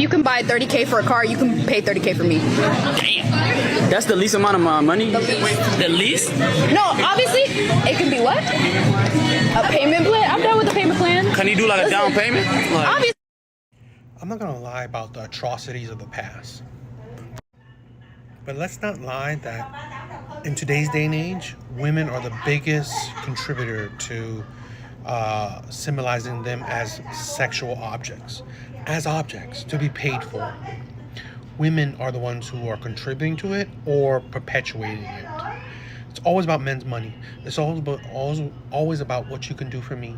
you can buy 30K for a car, you can pay 30K for me. Damn. That's the least amount of money? The least? No, obviously, it can be what? A payment plan? I'm done with the payment plan. Can you do like a down payment? Like, Obviously. I'm not gonna lie about the atrocities of the past. But let's not lie that in today's day and age, women are the biggest contributor to symbolizing them as sexual objects. As objects to be paid for. Women are the ones who are contributing to it or perpetuating it. It's always about men's money. It's always about what you can do for me,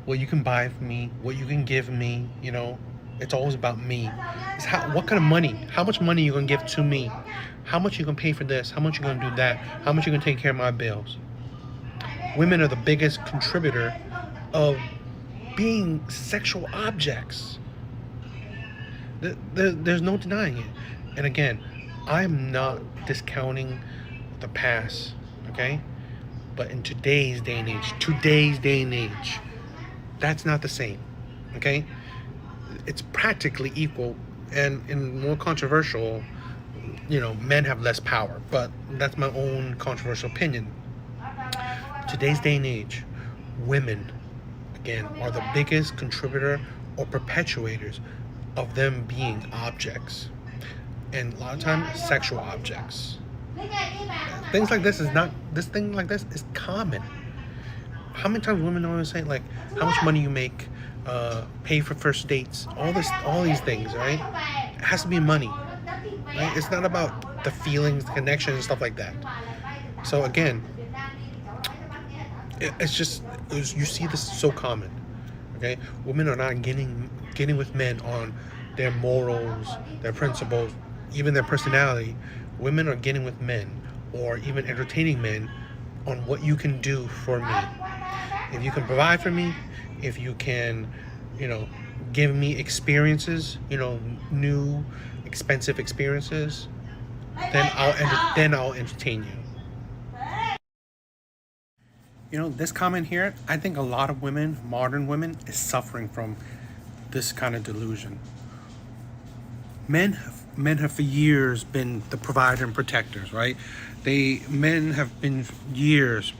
what you can buy for me, what you can give me, you know. It's always about me. It's what kind of money, how much money you gonna give to me, how much you gonna pay for this, how much you gonna do that, how much you gonna take care of my bills. Women are the biggest contributor of being sexual objects. There's no denying it. And again, I'm not discounting the past, okay? But in today's day and age, that's not the same, okay? It's practically equal, and in more controversial, you know, men have less power, but that's my own controversial opinion. Today's day and age, women, again, are the biggest contributor or perpetuators of them being objects, and a lot of times sexual objects. Things like this is common. How many times women always say, like, how much money you make, pay for first dates, all these things, right? It has to be money, right? It's not about the feelings, the connection, and stuff like that. So again, it's just, you see this so common, okay? Women are not getting with men on their morals, their principles, even their personality. Women are getting with men, or even entertaining men, on what you can do for me. If you can provide for me, if you can, you know, give me experiences, you know, new, expensive experiences, then I'll entertain you. You know, this comment here, I think a lot of women, modern women, is suffering from this kind of delusion. Men have for years been the provider and protectors, right? Men have been years,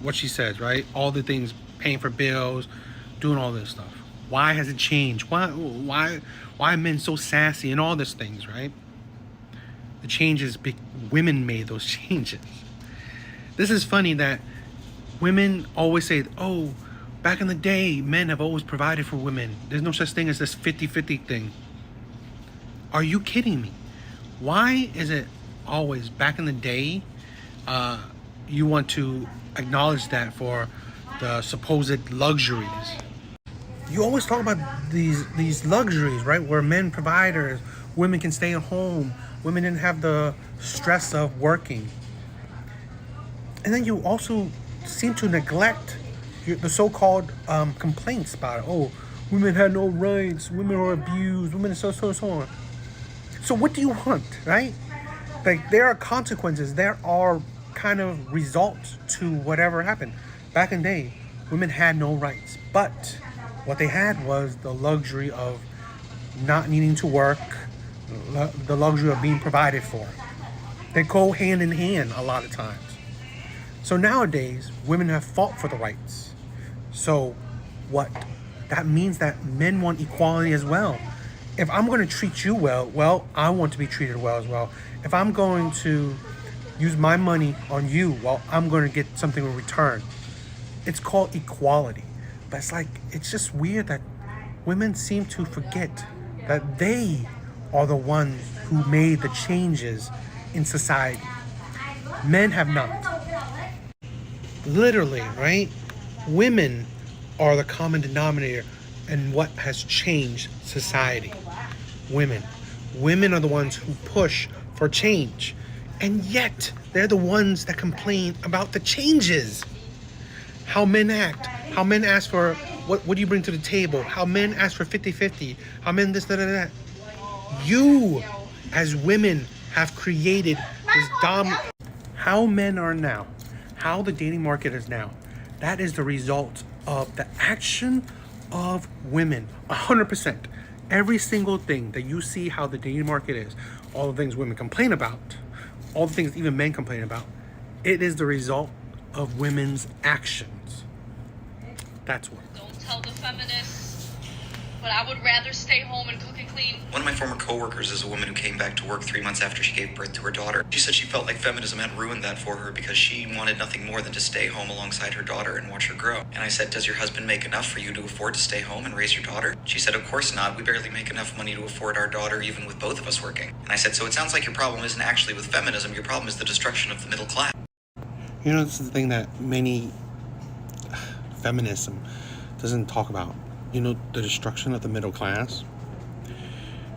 what she says, right? All the things, paying for bills, doing all this stuff. Why has it changed? Why are men so sassy and all these things, right? The changes, women made those changes. This is funny that women always say, oh, back in the day, men have always provided for women. There's no such thing as this 50-50 thing. Are you kidding me? Why is it always back in the day, you want to acknowledge that for the supposed luxuries? You always talk about these luxuries, right? Where men providers, women can stay at home, women didn't have the stress of working. And then you also seem to neglect the so-called complaints about it. Oh, women had no rights, women are abused, women so on. So what do you want, right? Like, there are consequences, there are kind of results to whatever happened. Back in the day, women had no rights, but what they had was the luxury of not needing to work, the luxury of being provided for. They go hand in hand a lot of times. So nowadays, women have fought for the rights. So what? That means that men want equality as well. If I'm going to treat you well, I want to be treated well as well. If I'm going to use my money on you, well, I'm going to get something in return. It's called equality. But it's just weird that women seem to forget that they are the ones who made the changes in society. Men have not. Literally, right? Women are the common denominator in what has changed society. Women are the ones who push for change, and yet they're the ones that complain about the changes. How men act, how men ask for what do you bring to the table, how men ask for 50-50, how men this, that. You, as women, have created this how men are now, how the dating market is now. That is the result of the action of women, 100%. Every single thing that you see how the dating market is, all the things women complain about, all the things even men complain about, it is the result of women's actions. That's what. Don't tell the feminists, but I would rather stay home and cook and clean. One of my former coworkers is a woman who came back to work 3 months after she gave birth to her daughter. She said she felt like feminism had ruined that for her because she wanted nothing more than to stay home alongside her daughter and watch her grow. And I said, does your husband make enough for you to afford to stay home and raise your daughter? She said, of course not. We barely make enough money to afford our daughter even with both of us working. And I said, so it sounds like your problem isn't actually with feminism. Your problem is the destruction of the middle class. You know, this is the thing that many feminism doesn't talk about. You know, the destruction of the middle class.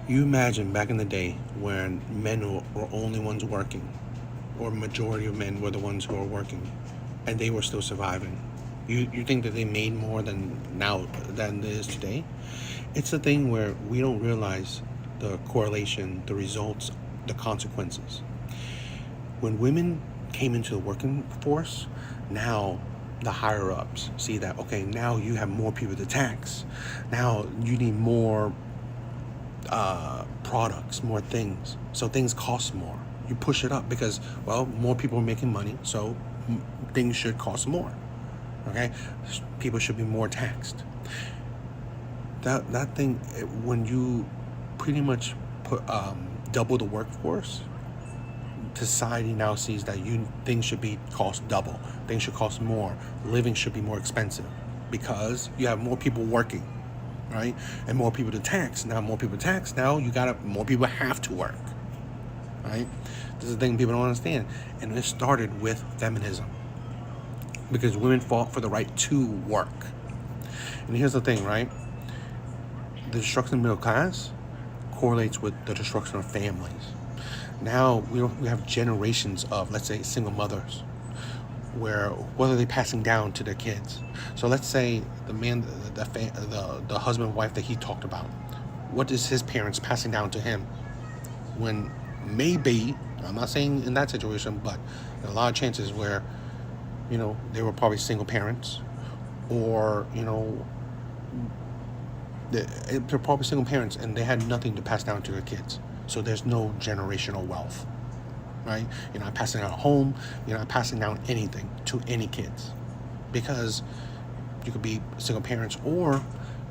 You imagine back in the day when men were only ones working, or majority of men were the ones who were working, and they were still surviving. You think that they made more than it is today? It's a thing where we don't realize the correlation, the results, the consequences. When women came into the working force, now the higher ups see that, okay, now you have more people to tax. Now you need more products, more things. So things cost more. You push it up because, well, more people are making money, so things should cost more. Okay? People should be more taxed. That thing, when you pretty much put double the workforce, society now sees that things should be cost double. Things should cost more. Living should be more expensive because you have more people working, right? And more people to tax. Now more people tax. Now more people have to work, right? This is the thing people don't understand. And it started with feminism because women fought for the right to work. And here's the thing, right? The destruction of the middle class correlates with the destruction of families. Now we have generations of, let's say, single mothers, where what are they passing down to their kids? So let's say the man, the husband and wife that he talked about, what is his parents passing down to him? When maybe, I'm not saying in that situation, but there are a lot of chances where, you know, they were probably single parents, or, you know, they're probably single parents and they had nothing to pass down to their kids. So there's no generational wealth, right? You're not passing down a home. You're not passing down anything to any kids, because you could be single parents, or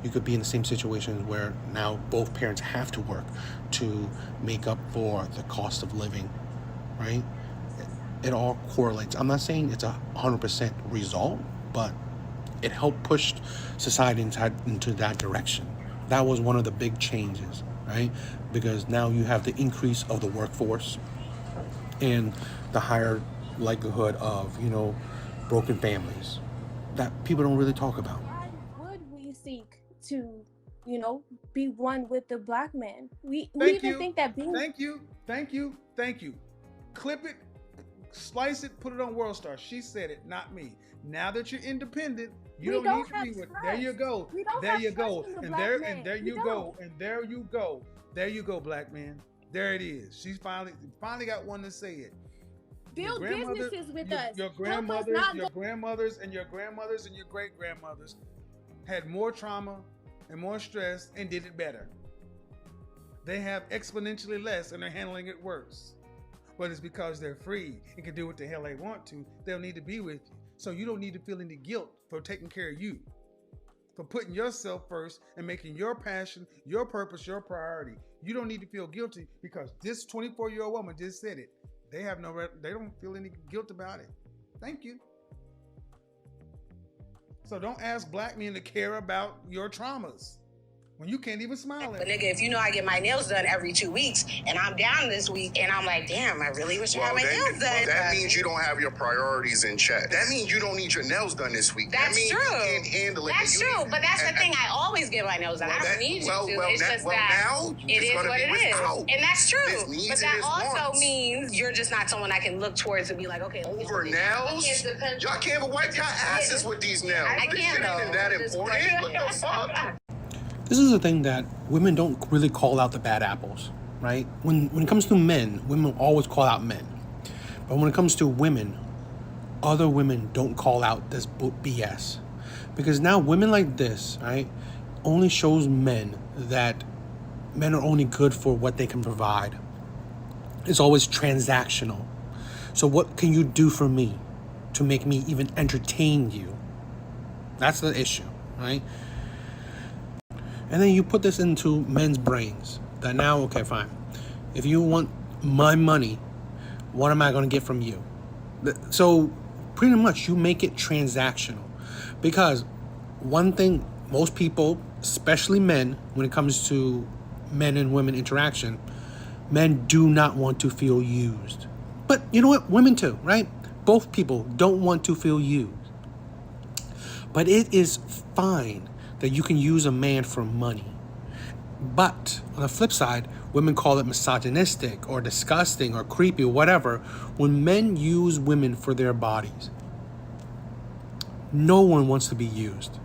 you could be in the same situation where now both parents have to work to make up for the cost of living, right? It all correlates. I'm not saying it's 100% result, but it helped push society into that direction. That was one of the big changes, right? Because now you have the increase of the workforce and the higher likelihood of, you know, broken families that people don't really talk about. Why would we seek to, you know, be one with the black man? We even think that being... Thank you. Clip it, slice it, put it on World Star. She said it, not me. Now that you're independent, you don't need to be with. There you go. There you go. And there you go, black man. There it is. She's finally got one to say it. Build businesses with us. Your grandmothers and your great grandmothers had more trauma and more stress and did it better. They have exponentially less and they're handling it worse. But it's because they're free and can do what the hell they want to. They'll need to be with you. So you don't need to feel any guilt for taking care of you, for putting yourself first and making your passion, your purpose, your priority. You don't need to feel guilty because this 24-year-old woman just said it. They don't feel any guilt about it. Thank you. So don't ask black men to care about your traumas when you can't even smile at But them. nigga, if you know I get my nails done every 2 weeks and I'm down this week and I'm like, damn, I really wish I had my nails done. That means you don't have your priorities in check. That means you don't need your nails done this week. That's that means true. You can't handle it. That's true, but that's the thing. I always get my nails done. I don't need you to. It's just that now it is what it is. without. And that's true. There's needs But and that there's also wants. means you're just not someone I can look towards and be like, okay. Over nails? Y'all can't even wipe your asses with these nails. I This can't, shit ain't though. that important. What the fuck? This is the thing that women don't really call out the bad apples, right? When it comes to men, women always call out men. But when it comes to women, other women don't call out this BS. Because now women like this, right, only shows men that men are only good for what they can provide. It's always transactional. So what can you do for me to make me even entertain you? That's the issue, right? And then you put this into men's brains that now, okay, fine. If you want my money, what am I going to get from you? So pretty much you make it transactional. Because one thing most people, especially men, when it comes to men and women interaction, men do not want to feel used. But you know what? Women too, right? Both people don't want to feel used. But it is fine that you can use a man for money. But on the flip side, women call it misogynistic or disgusting or creepy or whatever when men use women for their bodies. No one wants to be used.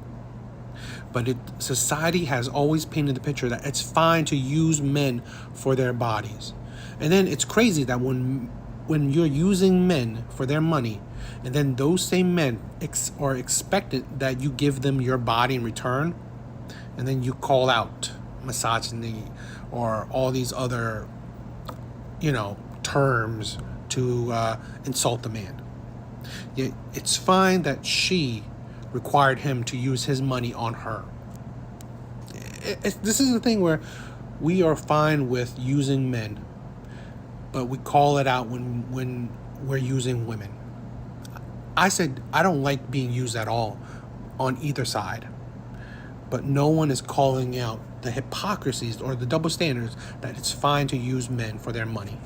But society has always painted the picture that it's fine to use men for their bodies. And then it's crazy that when you're using men for their money, and then those same men are expected that you give them your body in return, and then you call out misogyny or all these other, terms to insult the man. Yet it's fine that she required him to use his money on her. This is the thing where we are fine with using men, but we call it out when we're using women. I said I don't like being used at all on either side, but no one is calling out the hypocrisies or the double standards that it's fine to use men for their money.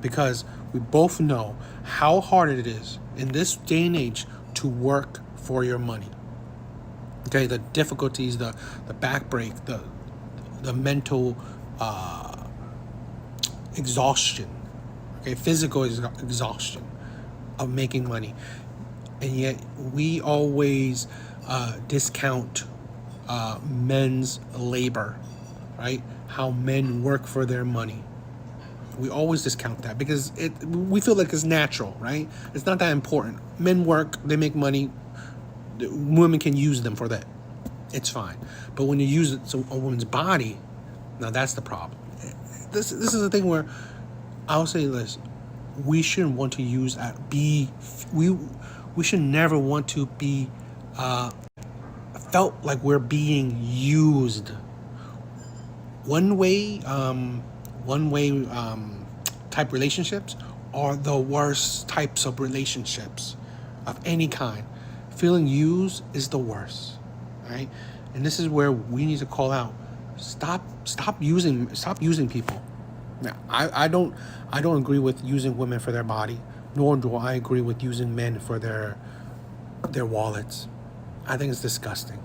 Because we both know how hard it is in this day and age to work for your money. Okay, the difficulties, the backbreak, the mental exhaustion, okay, physical exhaustion of making money. And yet we always discount men's labor, right? How men work for their money. We always discount that because we feel like it's natural, right? It's not that important. Men work, they make money. Women can use them for that. It's fine. But when you use it to a woman's body, now that's the problem. This is the thing where I'll say this: we shouldn't want to use we should never want to be felt like we're being used. One way type relationships are the worst types of relationships of any kind. Feeling used is the worst, right? And this is where we need to call out: stop using people. Now, I don't agree with using women for their body, nor do I agree with using men for their wallets. I think it's disgusting.